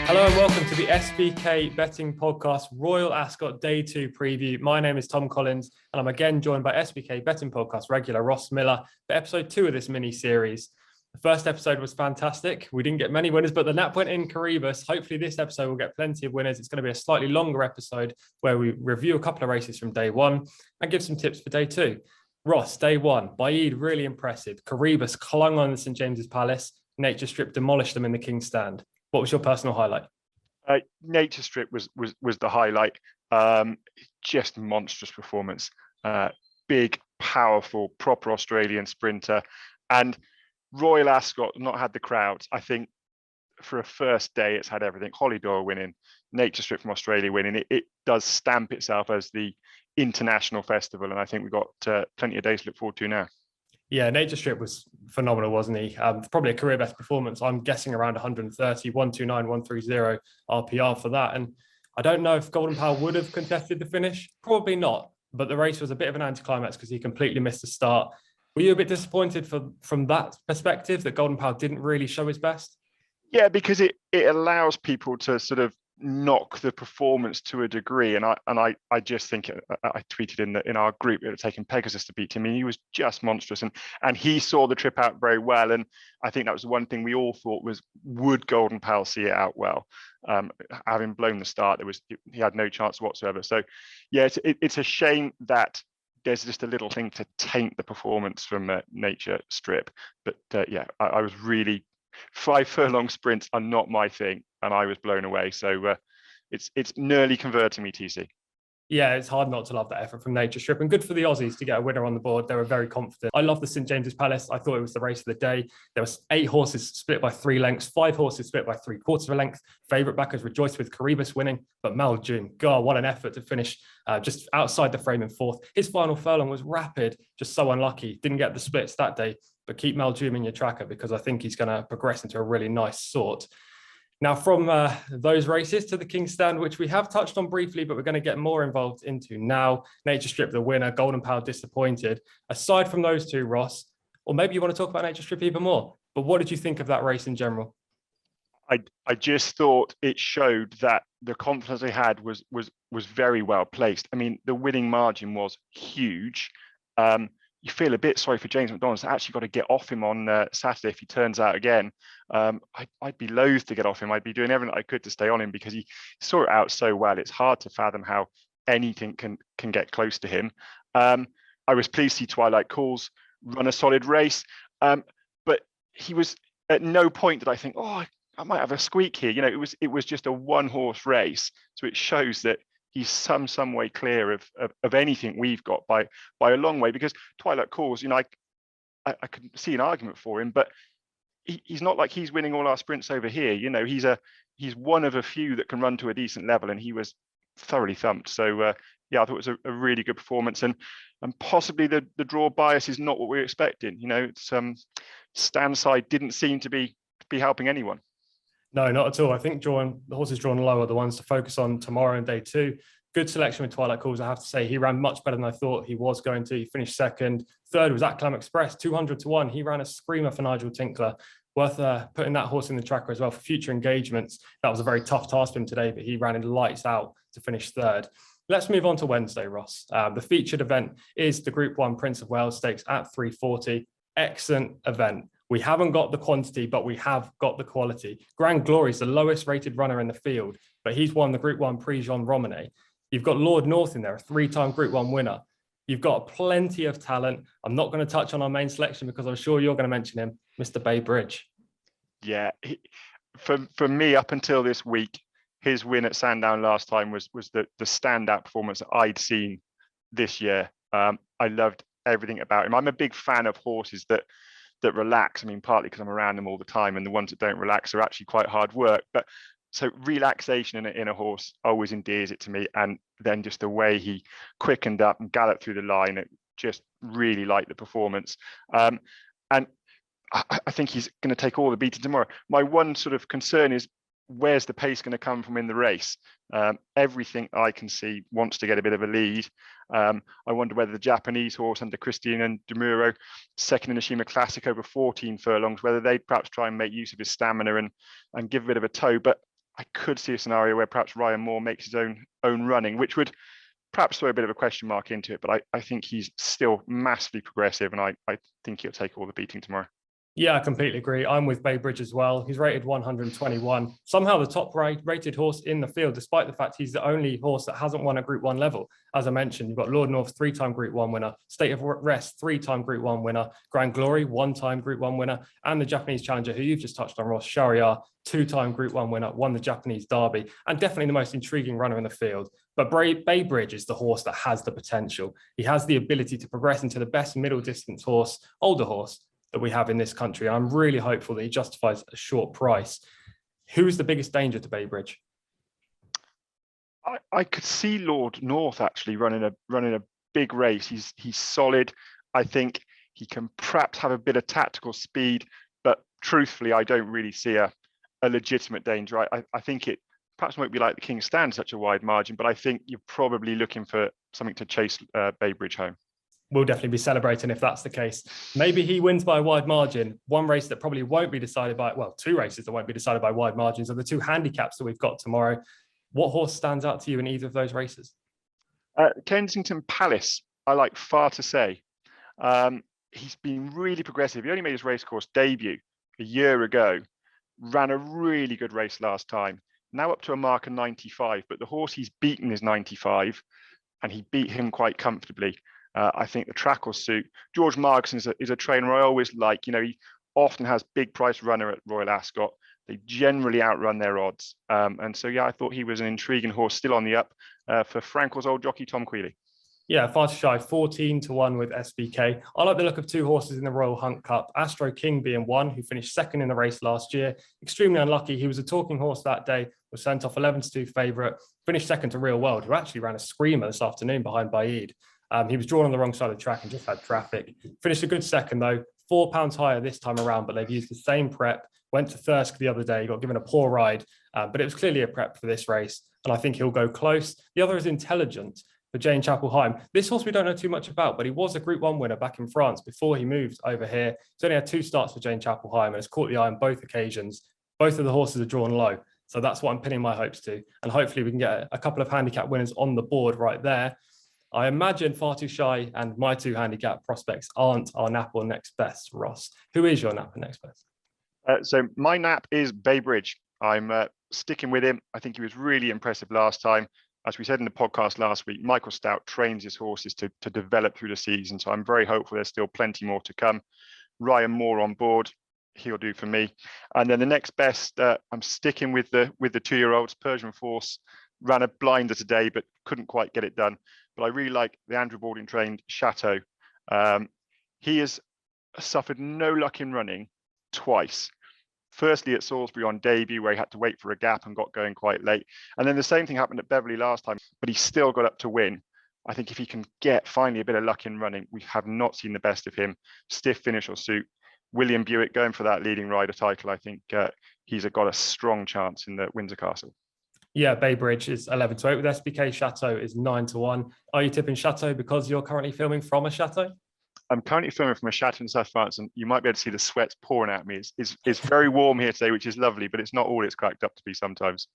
Hello and welcome to the SBK Betting Podcast Royal Ascot Day 2 preview. My name is Tom Collins and I'm again joined by SBK Betting Podcast regular Ross Millar for episode 2 of this mini-series. The first episode was fantastic. We didn't get many winners, but the NAP went in Caribus. Hopefully this episode will get plenty of winners. It's going to be a slightly longer episode where we review a couple of races from day 1 and give some tips for day 2. Ross, day 1, Baaeed really impressive. Caribus clung on the St James's Palace. Nature Strip demolished them in the King's Stand. What was your personal highlight? Nature Strip was the highlight. Just monstrous performance. Big, powerful, proper Australian sprinter. And Royal Ascot not had the crowds. I think for a first day, it's had everything. Holly Doyle winning, Nature Strip from Australia winning. It does stamp itself as the international festival. And I think we've got plenty of days to look forward to now. Yeah, Nature Strip was phenomenal, wasn't he? Probably a career best performance. I'm guessing around 130, 129, 130 RPR for that. And I don't know if Golden Pal would have contested the finish. Probably not. But the race was a bit of an anticlimax because he completely missed the start. Were you a bit disappointed from that perspective that Golden Pal didn't really show his best? Yeah, because it allows people to sort of knock the performance to a degree, and I just think I tweeted in our group it had taken Pegasus to beat him. I mean, he was just monstrous, and he saw the trip out very well, and I think that was the one thing we all thought was, would Golden Pal see it out well? Having blown the start, he had no chance whatsoever. So yeah, it's a shame that there's just a little thing to taint the performance from Nature Strip, but yeah, I was really 5 furlong sprints are not my thing, and I was blown away. So it's nearly converting me, TC. Yeah, it's hard not to love that effort from Nature Strip, and good for the Aussies to get a winner on the board. They were very confident. I love the St James's Palace. I thought it was the race of the day. There was 8 horses split by 3 lengths, 5 horses split by 3/4 of a length. Favourite backers rejoiced with Caribus winning, but Mal June, God, what an effort to finish just outside the frame in 4th. His final furlong was rapid, just so unlucky. Didn't get the splits that day, but keep Mal June in your tracker because I think he's going to progress into a really nice sort. Now, from those races to the King's Stand, which we have touched on briefly, but we're going to get more involved into now. Nature Strip, the winner, Golden Pal disappointed. Aside from those two, Ross, or maybe you want to talk about Nature Strip even more, but what did you think of that race in general? I just thought it showed that the confidence they had was very well placed. I mean, the winning margin was huge. You feel a bit sorry for James McDonald's. Actually got to get off him on Saturday if he turns out again. I'd be loath to get off him. I'd be doing everything I could to stay on him because he saw it out so well. It's hard to fathom how anything can get close to him. I was pleased to see Twilight Calls run a solid race, but he was at no point did I think, oh, I might have a squeak here. You know, it was just a 1-horse race, so it shows that he's some way clear of anything we've got by a long way, because Twilight Calls, you know, I could see an argument for him, but he's not like he's winning all our sprints over here. You know, he's one of a few that can run to a decent level, and he was thoroughly thumped. So yeah, I thought it was a really good performance, and possibly the draw bias is not what we were expecting. You know, it's stand side didn't seem to be helping anyone. No, not at all. I think the horses drawn low are the ones to focus on tomorrow and day 2. Good selection with Twilight Calls, I have to say. He ran much better than I thought he was going to. He finished 2nd. 3rd was Acclam Express, 200-1. He ran a screamer for Nigel Tinkler. Worth putting that horse in the tracker as well for future engagements. That was a very tough task for him today, but he ran in lights out to finish 3rd. Let's move on to Wednesday, Ross. The featured event is the Group 1 Prince of Wales Stakes at 340. Excellent event. We haven't got the quantity, but we have got the quality. Grand Glory is the lowest rated runner in the field, but he's won the Group 1 Prix Jean Romane. You've got Lord North in there, a 3-time Group 1 winner. You've got plenty of talent. I'm not going to touch on our main selection because I'm sure you're going to mention him, Mr. Bay Bridge. Yeah, for me, up until this week, his win at Sandown last time was the standout performance that I'd seen this year. I loved everything about him. I'm a big fan of horses that relax. I mean, partly because I'm around them all the time, and the ones that don't relax are actually quite hard work. But so relaxation in a horse always endears it to me. And then just the way he quickened up and galloped through the line, it just really liked the performance. And I think he's going to take all the beating tomorrow. My one sort of concern is, where's the pace going to come from in the race? Everything I can see wants to get a bit of a lead. I wonder whether the Japanese horse under Christian and Demuro, 2nd in the Shima Classic over 14 furlongs, whether they'd perhaps try and make use of his stamina and give a bit of a tow. But I could see a scenario where perhaps Ryan Moore makes his own running, which would perhaps throw a bit of a question mark into it. But I think he's still massively progressive, and I think he'll take all the beating tomorrow. Yeah, I completely agree. I'm with Baybridge as well. He's rated 121. Somehow the top rated horse in the field, despite the fact he's the only horse that hasn't won at Group 1 level. As I mentioned, you've got Lord North, 3-time Group 1 winner, State of Rest, 3-time Group 1 winner, Grand Glory, 1-time Group 1 winner, and the Japanese challenger, who you've just touched on, Ross Millar, 2-time Group 1 winner, won the Japanese Derby, and definitely the most intriguing runner in the field. But Baybridge is the horse that has the potential. He has the ability to progress into the best middle distance horse, older horse, that we have in this country. I'm really hopeful that he justifies a short price. Who's the biggest danger to Baybridge? I could see Lord North actually running a big race. He's solid. I think he can perhaps have a bit of tactical speed, but truthfully, I don't really see a legitimate danger. I think it perhaps won't be like the King's Stand, such a wide margin, but I think you're probably looking for something to chase Baybridge home. We'll definitely be celebrating if that's the case. Maybe he wins by a wide margin. One race that probably won't be decided by, well, 2 races that won't be decided by wide margins are the 2 handicaps that we've got tomorrow. What horse stands out to you in either of those races? Kensington Palace, I like far to say. He's been really progressive. He only made his racecourse debut a year ago, ran a really good race last time, now up to a mark of 95, but the horse he's beaten is 95, and he beat him quite comfortably. I think the track will suit. George Margson is a trainer I always like. He often has big price runner at Royal Ascot. They generally outrun their odds. And so, yeah, I thought he was an intriguing horse still on the up for Frankel's old jockey, Tom Queally. Yeah, far too shy, 14-1 with SBK. I like the look of 2 horses in the Royal Hunt Cup. Astro King being one, who finished 2nd in the race last year. Extremely unlucky. He was a talking horse that day, was sent off 11-2 favourite, finished 2nd to Real World, who actually ran a screamer this afternoon behind Baid. He was drawn on the wrong side of the track and just had traffic. Finished a good 2nd though, £4 higher this time around, but they've used the same prep. Went to Thirsk the other day, got given a poor ride, but it was clearly a prep for this race, and I think he'll go close. The other is Intelligent for Jane Chapel-Hyam. This horse we don't know too much about, but he was a Group 1 winner back in France before he moved over here. He's only had 2 starts for Jane Chapel-Hyam and has caught the eye on both occasions. Both of the horses are drawn low, so that's what I'm pinning my hopes to, and hopefully we can get a couple of handicap winners on the board right there. I imagine Far Too Shy and my 2 handicap prospects aren't our NAP or next best, Ross. Who is your NAP and next best? So my NAP is Baybridge. I'm sticking with him. I think he was really impressive last time. As we said in the podcast last week, Michael Stout trains his horses to develop through the season. So I'm very hopeful there's still plenty more to come. Ryan Moore on board, he'll do for me. And then the next best, I'm sticking with the 2-year-olds. Persian Force ran a blinder today, but couldn't quite get it done. But I really like the Andrew Balding trained Chateau. He has suffered no luck in running twice. Firstly at Salisbury on debut, where he had to wait for a gap and got going quite late. And then the same thing happened at Beverley last time, but he still got up to win. I think if he can get finally a bit of luck in running, we have not seen the best of him. Stiff finish or suit. William Buick going for that leading rider title. I think he's got a strong chance in the Windsor Castle. Yeah, Baybridge is 11-8 with SBK. Chateau is 9-1. Are you tipping Chateau because you're currently filming from a chateau? I'm currently filming from a chateau in South France, and you might be able to see the sweats pouring at me. It's very warm here today, which is lovely, but it's not all it's cracked up to be sometimes.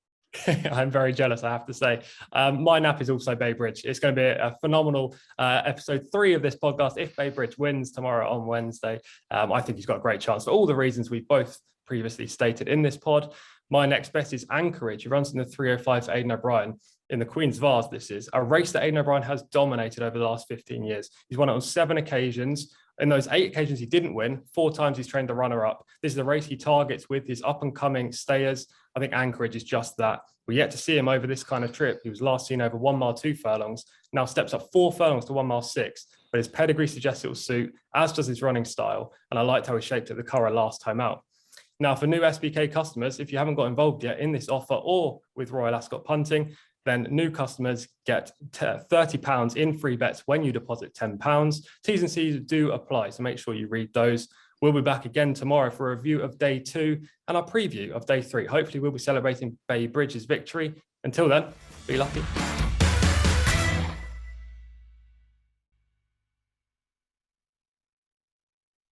I'm very jealous, I have to say. My NAP is also Baybridge. It's going to be a phenomenal episode 3 of this podcast. If Baybridge wins tomorrow on Wednesday, I think he's got a great chance for all the reasons we both previously stated in this pod. My next best is Anchorage. He runs in the 305 for Aidan O'Brien in the Queen's Vase. This is a race that Aidan O'Brien has dominated over the last 15 years. He's won it on 7 occasions. In those 8 occasions he didn't win, 4 times he's trained the runner-up. This is a race he targets with his up-and-coming stayers. I think Anchorage is just that. We're yet to see him over this kind of trip. He was last seen over 1 mile 2 furlongs, now steps up 4 furlongs to 1 mile 6. But his pedigree suggests it will suit, as does his running style. And I liked how he shaped at the Curragh last time out. Now, for new SBK customers, if you haven't got involved yet in this offer or with Royal Ascot Punting, then new customers get £30 in free bets when you deposit £10. T's and C's do apply, so make sure you read those. We'll be back again tomorrow for a review of day 2 and our preview of day 3. Hopefully, we'll be celebrating Baybridge's victory. Until then, be lucky.